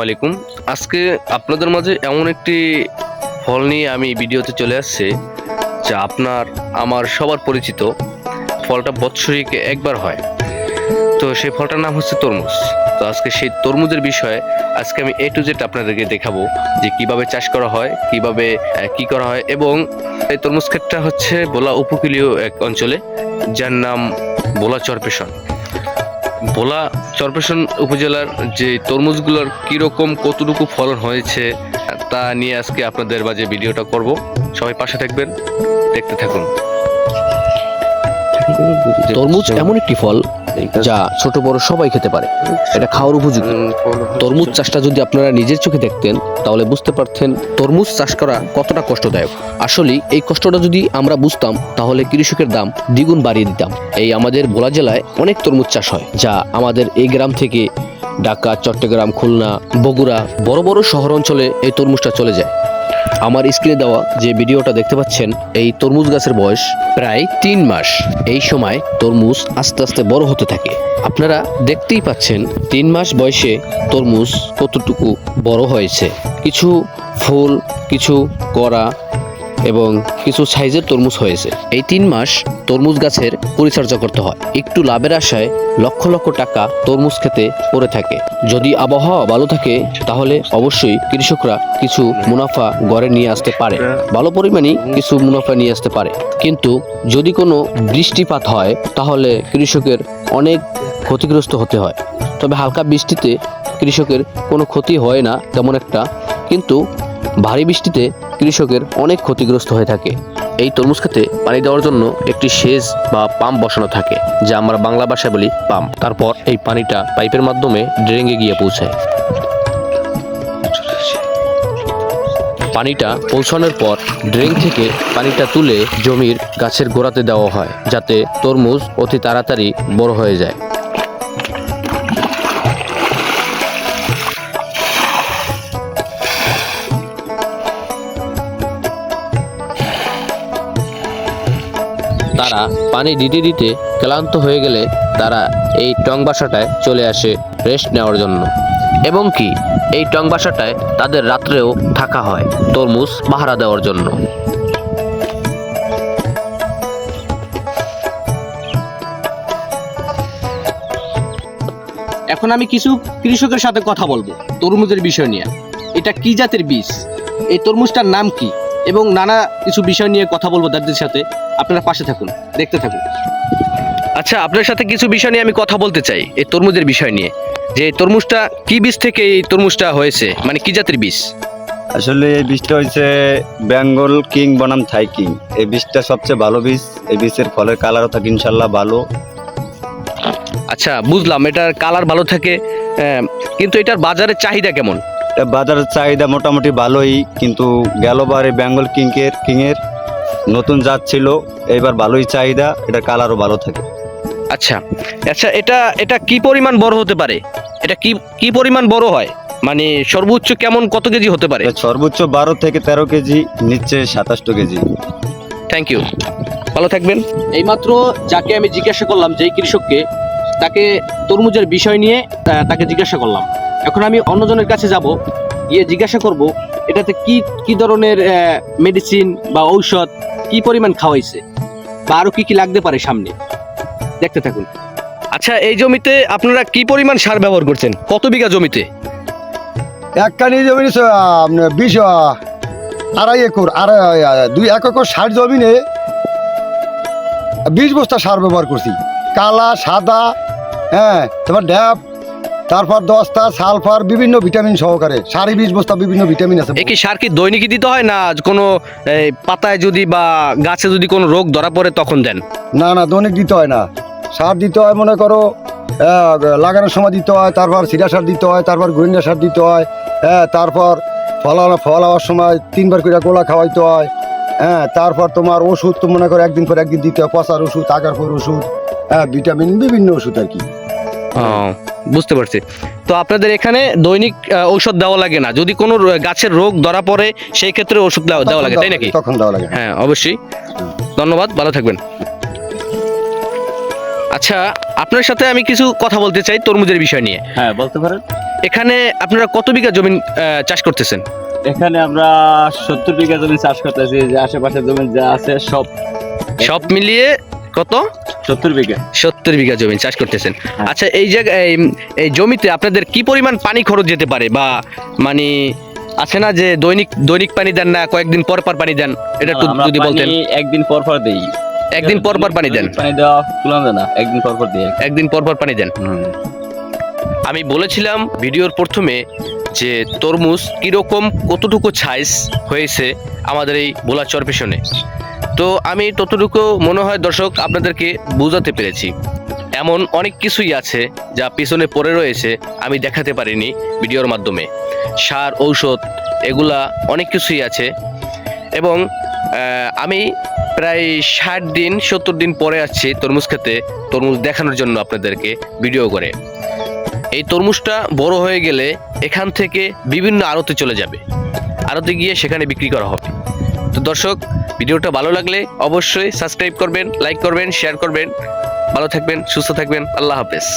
আলাইকুম। আজকে আপনাদের মাঝে এমন একটি ফল নিয়ে আমি ভিডিওতে চলে আসছি যা আপনার আমার সবার পরিচিত। ফলটা বৎসরিক একবার হয়। তো সেই ফলটার নাম হচ্ছে তরমুজ। তো আজকে সেই তরমুজের বিষয়ে আজকে আমি A to Z আপনাদেরকে দেখাবো যে কিভাবে চাষ করা হয়, কিভাবে কি করা হয়। এবং এই তরমুজ ক্ষেতটা হচ্ছে ভোলা উপকূলীয় এক অঞ্চলে, যার নাম ভোলা চরপেশন। ভোলা চরপেশন উপজেলার যে তরমুজগুলোর কীরকম কতটুকু ফলন হয়েছে তা নিয়ে আজকে আপনাদের মাঝে ভিডিওটা করব। সবাই পাশে থাকবেন, দেখতে থাকুন। তরমুজ এমন একটি ফল যা ছোট বড় সবাই খেতে পারে। এটা খাওয়ার উপযোগী। তরমুজ চাষটা যদি আপনারা নিজের চোখে দেখতেন তাহলে বুঝতে পারতেন তরমুজ চাষ করা কতটা কষ্টদায়ক। আসলে এই কষ্টটা যদি আমরা বুঝতাম তাহলে কৃষকের দাম দ্বিগুণ বাড়িয়ে দিতাম। এই আমাদের ভোলা জেলায় অনেক তরমুজ চাষ হয়, যা আমাদের এই গ্রাম থেকে ঢাকা, চট্টগ্রাম, খুলনা, বগুড়া বড় বড় শহর অঞ্চলে এই তরমুজটা চলে যায়। আমার স্ক্রিনে দেওয়া যে ভিডিওটা দেখতে পাচ্ছেন, এই তরমুজ গাছের বয়স প্রায় 3 মাস। এই সময় তরমুজ আস্তে আস্তে বড় হতে থাকে। আপনারা দেখতেই পাচ্ছেন 3 মাস বয়সে তরমুজ কতটুকু বড় হয়েছে। কিছু ফুল, কিছু কড়া এবং কিছু সাইজের তরমুজ হয়েছে। এই 3 মাস তরমুজ গাছের পরিচর্যা করতে হয়। একটু লাভের আশায় লক্ষ লক্ষ টাকা তরমুজ খেতে পড়ে থাকে। যদি আবহাওয়া ভালো থাকে তাহলে অবশ্যই কৃষকরা কিছু মুনাফা ঘরে নিয়ে আসতে পারে, ভালো পরিমাণই কিছু মুনাফা নিয়ে আসতে পারে। কিন্তু যদি কোনো বৃষ্টিপাত হয় তাহলে কৃষকের অনেক ক্ষতিগ্রস্ত হতে হয়। তবে হালকা বৃষ্টিতে কৃষকের কোনো ক্ষতি হয় না তেমন একটা, কিন্তু ভারী বৃষ্টিতে কৃষকের অনেক ক্ষতিগ্রস্ত হয়ে থাকে। এই তরমুজ খেতে পানি দেওয়ার জন্য একটি সেচ বা পাম্প বসানো থাকে, যা আমরা বাংলা ভাষায় বলি পাম্প। তারপর এই পানিটা পাইপের মাধ্যমে ড্রেনে গিয়ে পৌঁছায়। পানিটা পৌঁছানোর পর ড্রেন থেকে পানিটা তুলে জমির গাছের গোড়াতে দেওয়া হয়, যাতে তরমুজ অতি তাড়াতাড়ি বড় হয়ে যায়। তারা পানি দিতে দিতে ক্লান্ত হয়ে গেলে তারা এই টং বাসাটায় চলে আসে রেস্ট নেওয়ার জন্য। এবং কি এই টং বাসাটায় তাদের রাত্রেও থাকা হয় তরমুজ পাহারা দেওয়ার জন্য। এখন আমি কিছু কৃষকের সাথে কথা বলবো তরমুজের বিষয় নিয়ে। এটা কি জাতের বীজ, এই তরমুজটার নাম কি, এবং নানা কিছু বিষয় নিয়ে কথা বলবো তাদের সাথে। আপনারা পাশে থাকুন, দেখতে থাকুন। আচ্ছা, আপনার সাথে কিছু বিষয় নিয়ে আমি কথা বলতে চাই এই তরমুজের বিষয় নিয়ে। যে এই তরমুজটা কি বীজ থেকে এই তরমুজটা হয়েছে, মানে কি জাতের বীজ? আসলে এই বীজটা হচ্ছে বেঙ্গল কিং বনাম থাই কিং। এই বীজটা সবচেয়ে ভালো বীজ। এই বীজের ফলের কালারও থাকে ইনশাল্লাহ ভালো। আচ্ছা, বুঝলাম এটার কালার ভালো থাকে, কিন্তু এটার বাজারের চাহিদা কেমন? বাজারের চাহিদা মোটামুটি ভালোই, কিন্তু গেলবার এই বেঙ্গল কিংয়ের নতুন জাত ছিল, এইবার ভালোই চাহিদা। এটার কালারও ভালো থাকে। আচ্ছা আচ্ছা, এটা এটা কি পরিমাণ বড় হতে পারে? এটা কি পরিমাণ বড় হয়, মানে সর্বোচ্চ কেমন কত কেজি হতে পারে? সর্বোচ্চ 12 থেকে 13 কেজি, নিচে 27 কেজি। থ্যাংক ইউ, ভালো থাকবেন। এইমাত্র যাকে আমি জিজ্ঞাসা করলাম, যেই কৃষককে, তাকে তরমুজের বিষয় নিয়ে তাকে জিজ্ঞাসা করলাম। এখন আমি অন্যজনের কাছে যাব, গিয়ে জিজ্ঞাসা করব এটাতে কি কি ধরনের মেডিসিন বা ঔষধ কি পরিমাণ খাওয়াইছে, বা আরো কি কি লাগতে পারে সামনে। দেখতে থাকুন। আচ্ছা, এই জমিতে আপনারা কি পরিমাণ সার ব্যবহার করছেন? কত বিঘা জমিতে? একখানি জমি 20 আড়াই একর, 2 একর সার জমিনে 20 বস্তা সার ব্যবহার করছি। কালা, সাদা, তারপর ড্যাপ, তারপর দস্তা, সালফার, বিভিন্ন ভিটামিন সহকারে সাড়ে 20 বস্তা বিভিন্ন ভিটামিন আছে। এই কি সার কি দৈনিকই দিতে হয়, না কোনো পাতায় যদি বা গাছে যদি কোনো রোগ ধরা পড়ে তখন দেন? না না, দৈনিক দিতে হয় না। সার দিতে হয় মনে করো লাগানোর সময় দিতে হয়, তারপর সিডা সার দিতে হয়, তারপর গোয়েন্দা সার দিতে হয়, তারপর ফল হওয়ার সময় 3 বার করে গোলা খাওয়াইতে হয়। তারপর তোমার ওষুধ তো মনে করো একদিন পর একদিন দিতে হয়, পচার ওষুধ, আগার পর ওষুধ, ভিটামিন, বিভিন্ন ওষুধ আর কি। বুঝতে পারছি। তো আপনাদের এখানে দৈনিক ঔষধ দেওয়া লাগে না? যদি কোনো গাছের রোগ ধরা পড়ে সেই ক্ষেত্রে ওষুধ দেওয়া লাগে, তাই নাকি? তখন দেওয়া লাগে। হ্যাঁ, অবশ্যই। ধন্যবাদ, ভালো থাকবেন। আচ্ছা, আপনার সাথে আমি কিছু কথা বলতে চাই তরমুজের বিষয় নিয়ে। হ্যাঁ, বলতে পারেন। এখানে আপনারা কত বিঘা জমি চাষ করতেছেন? এখানে আমরা 70 বিঘা জমি চাষ করতেছি, যে আশেপাশে জমি যা আছে সব মিলিয়ে কত? 70 বিঘা। 70 বিঘা জমি চাষ করতেছেন। আচ্ছা, এই জায়গায় এই জমিতে আপনাদের কি পরিমাণ পানি খরচ যেতে পারে, বা মানে আছে না যে দৈনিক পানি দেন না কয়েকদিন পর পর পানি দেন, এটা একটু আমরা যদি বলতেন। পানি একদিন পর পর দেই। একদিন পর পর পানি দেন? পানি দেওয়া তুলনা যায় না, একদিন পর পর দিই। একদিন পর পর পানি দেন। আমি বলেছিলাম ভিডিওর প্রথমে যে তরমুজ কিরকম কতটুকু সাইজ হয়েছে আমাদের এই ভোলা চরপেশনে। তো আমি ততটুকু মনে হয় দর্শক আপনাদেরকে বোঝাতে পেরেছি। এমন অনেক কিছুই আছে যা পিছনে পড়ে রয়েছে, আমি দেখাতে পারিনি ভিডিওর মাধ্যমে। সার, ঔষধ, এগুলা অনেক কিছুই আছে। এবং আমি প্রায় 60 দিন 70 দিন পরে আসছি তরমুজ খেতে, তরমুজ দেখানোর জন্য আপনাদেরকে ভিডিও করে। এই তরমুজটা বড় হয়ে গেলে এখান থেকে বিভিন্ন আড়তে চলে যাবে, আড়তে গিয়ে সেখানে বিক্রি করা হবে। তো দর্শক, ভিডিওটা ভালো লাগলে অবশ্যই সাবস্ক্রাইব করবেন, লাইক করবেন, শেয়ার করবেন। ভালো থাকবেন, সুস্থ থাকবেন। আল্লাহ হাফেজ।